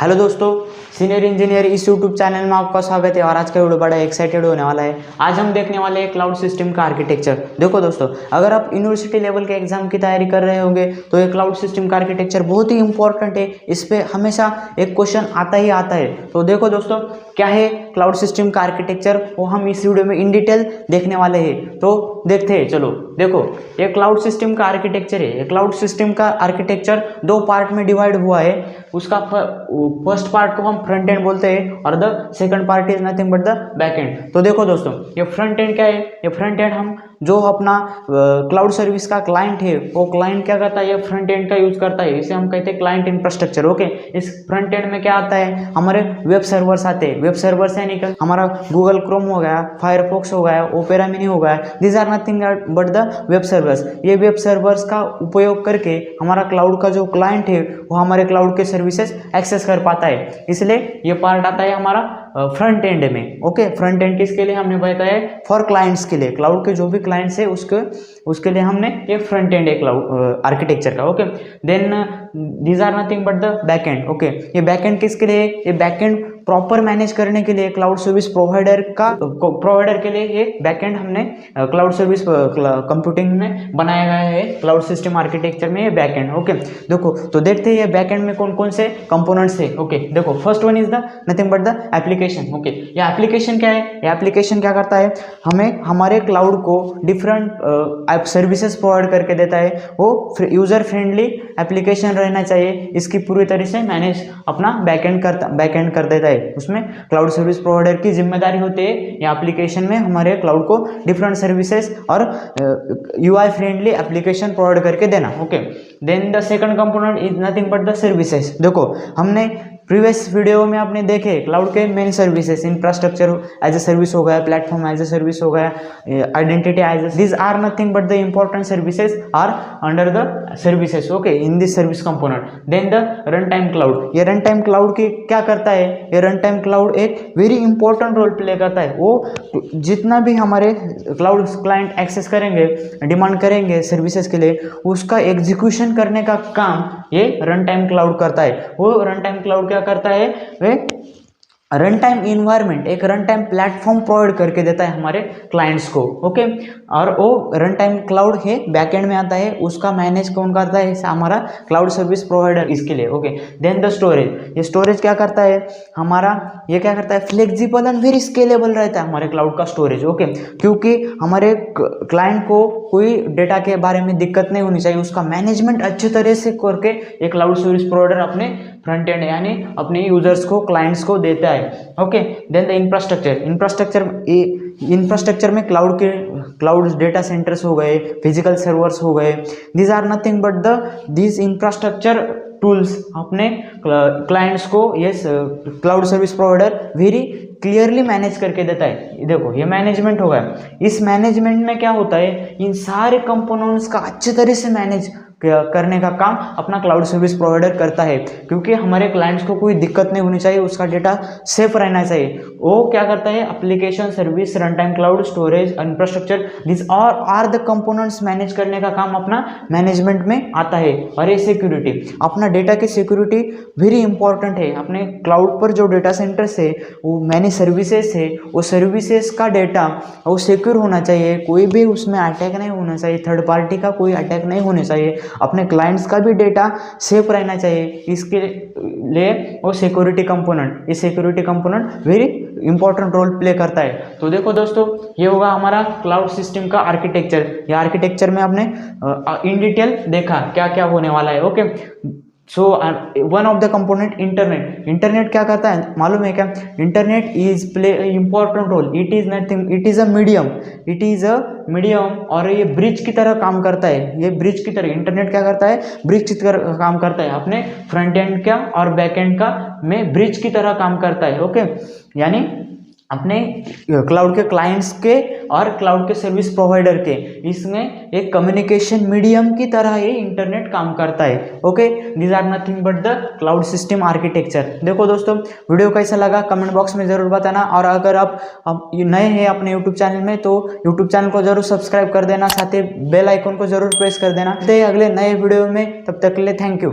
Hello दोस्तों, senior engineer इस YouTube channel में आपका स्वागत है। और आज का वीडियो बड़ा एक्साइटेड होने वाला है। आज हम देखने वाले हैं क्लाउड सिस्टम का आर्किटेक्चर। देखो दोस्तों, अगर आप यूनिवर्सिटी लेवल के एग्जाम की तैयारी कर रहे होंगे तो ये क्लाउड सिस्टम का आर्किटेक्चर बहुत ही इंपॉर्टेंट है। इस पे हमेशा एक क्वेश्चन आता ही आता है। तो देखो दोस्तों, क्या है क्लाउड सिस्टम का आर्किटेक्चर, वो हम इस वीडियो में इन डिटेल देखने वाले हैं। तो देखते हैं, चलो देखो, ये क्लाउड सिस्टम का आर्किटेक्चर है। क्लाउड सिस्टम का आर्किटेक्चर दो पार्ट में डिवाइड हुआ है। उसका फर्स्ट पार्ट को हम फ्रंट एंड बोलते हैं और the second part is nothing but the back and. तो देखो दोस्तों, ये फ्रंट एंड क्या है? ये फ्रंट एंड हम जो अपना क्लाउड सर्विस का क्लाइंट है, वो क्लाइंट क्या करता है, ये फ्रंट एंड का यूज करता है। इसे हम कहते हैं क्लाइंट इंफ्रास्ट्रक्चर। ओके, इस फ्रंट एंड में क्या आता है, हमारे वेब सर्वर्स आते हैं। वेब सर्वर्स यानी कि हमारा गूगल क्रोम हो गया, फायरफॉक्स हो गया, ओपेरा मिनी हो गया, these are nothing but the web servers. ये वेब सर्वर्स का उपयोग करके हमारा क्लाउड का जो क्लाइंट है वो हमारे क्लाउड के सर्विसेज एक्सेस कर पाता है। इसलिए ये पार्ट आता है हमारा फ्रंट एंड में। ओके, फ्रंट एंड किसके लिए हमने बताया है? फॉर क्लाइंट्स के लिए। क्लाउड के जो भी क्लाइंट्स है उसके लिए हमने ये फ्रंट एंड है क्लाउड आर्किटेक्चर का। Okay, then these are nothing but the back end. Okay, ये बैक एंड किसके लिए? ये बैक एंड प्रॉपर मैनेज करने के लिए क्लाउड सर्विस प्रोवाइडर के लिए ये बैकएंड हमने क्लाउड सर्विस कंप्यूटिंग में बनाया गया है। क्लाउड सिस्टम आर्किटेक्चर में ये बैकएंड। ओके, देखो तो देखते हैं ये बैकएंड में कौन कौन से कंपोनेंट्स है। ओके, देखो first one is the nothing but the application. Okay, ये एप्लीकेशन क्या है? ये एप्लीकेशन क्या करता है, हमें हमारे क्लाउड को डिफरेंट ऐप सर्विसेज प्रोवाइड करके देता है। वो यूजर फ्रेंडली एप्लीकेशन रहना चाहिए, इसकी पूरी तरह से मैनेज अपना बैकएंड कर देता है। उसमें क्लाउड सर्विस प्रोवाइडर की जिम्मेदारी होती है या एप्लीकेशन में हमारे क्लाउड को डिफरेंट सर्विसेज और यूआई फ्रेंडली एप्लीकेशन प्रोवाइड करके देना। Okay, then the second component is nothing but the services. देखो, हमने प्रीवियस वीडियो में आपने देखे क्लाउड के main services, infrastructure as a service हो गया, प्लेटफॉर्म एज ए सर्विस हो गया, identity as a, this are nothing but the important services are under the services. Okay, in this service component. Then the run time cloud. ये run time cloud की क्या करता है? ये run time cloud एक very important role play करता है। वो जितना भी हमारे क्लाउड क्लाइंट एक्सेस करेंगे, डिमांड करेंगे सर्विसेज के लिए, उसका एग्जीक्यूशन करने का काम ये रन टाइम क्लाउड करता है। वो रन टाइम क्लाउड क्या करता है? वे रन टाइम इन्वायरमेंट, एक रन टाइम प्लेटफॉर्म प्रोवाइड करके देता है हमारे क्लाइंट्स को। ओके, और वो रन टाइम क्लाउड है बैकएंड में आता है, उसका मैनेज कौन करता है? हमारा क्लाउड सर्विस प्रोवाइडर इसके लिए। Okay, then the storage. ये स्टोरेज क्या करता है हमारा? ये क्या करता है? फ्लेक्सिबल एंड वेरी स्केलेबल रहता है हमारे क्लाउड का स्टोरेज। ओके, क्योंकि हमारे क्लाइंट को कोई डेटा के बारे में दिक्कत नहीं होनी चाहिए, उसका मैनेजमेंट अच्छी तरह से करके एक क्लाउड सर्विस प्रोवाइडर अपने फ्रंट एंड यानी अपने यूजर्स को, क्लाइंट्स को देता है। ओके, देन द इंफ्रास्ट्रक्चर में क्लाउड डेटा सेंटर्स हो गए, फिजिकल सर्वर्स हो गए, these are nothing but this infrastructure tools अपने क्लाइंट्स को ये cloud service provider very clearly manage करके देता है। देखो, ये मैनेजमेंट होगा। इस मैनेजमेंट में क्या होता है, इन सारे कंपोनेंट्स का अच्छे तरह से मैनेज करने का काम अपना क्लाउड सर्विस प्रोवाइडर करता है, क्योंकि हमारे क्लाइंट्स को कोई दिक्कत नहीं होनी चाहिए, उसका डेटा सेफ रहना चाहिए। वो क्या करता है? Application service, run time cloud, storage, infrastructure, this are the components manage करने का काम अपना मैनेजमेंट में आता है। और ये सिक्योरिटी, अपना डेटा की सिक्योरिटी वेरी इंपॉर्टेंट है। अपने क्लाउड पर जो डेटा सेंटर्स है, वो मैनी सर्विसेज है, वो सर्विसेज का डेटा वो सिक्योर होना चाहिए, कोई भी उसमें अटैक नहीं होना चाहिए, थर्ड पार्टी का कोई अटैक नहीं होना चाहिए, अपने क्लाइंट्स का भी डेटा सेफ रहना चाहिए। इसके लिए वो सिक्योरिटी कंपोनेंट, ये security component very important role play करता है। तो देखो दोस्तों, ये होगा हमारा क्लाउड सिस्टम का आर्किटेक्चर। ये आर्किटेक्चर में आपने इन डिटेल देखा क्या क्या होने वाला है। Okay, so one of the component internet. Internet क्या करता है मालूम है क्या? Internet is play important role. It is nothing, it is a medium और ये ब्रिज की तरह काम करता है। ये ब्रिज की तरह इंटरनेट क्या करता है? ब्रिज की तरह काम करता है, अपने फ्रंट एंड का और बैक एंड का में ब्रिज की तरह काम करता है। ओके, यानी अपने क्लाउड के क्लाइंट्स के और क्लाउड के सर्विस प्रोवाइडर के, इसमें एक कम्युनिकेशन मीडियम की तरह ये इंटरनेट काम करता है। Okay, these are nothing but the cloud system architecture. देखो दोस्तों, वीडियो कैसा लगा कमेंट बॉक्स में ज़रूर बताना। और अगर आप नए हैं अपने यूट्यूब चैनल में तो यूट्यूब चैनल को जरूर सब्सक्राइब कर देना, साथ ही बेल आइकन को जरूर प्रेस कर देना। अगले नए वीडियो में, तब तक के लिए थैंक यू।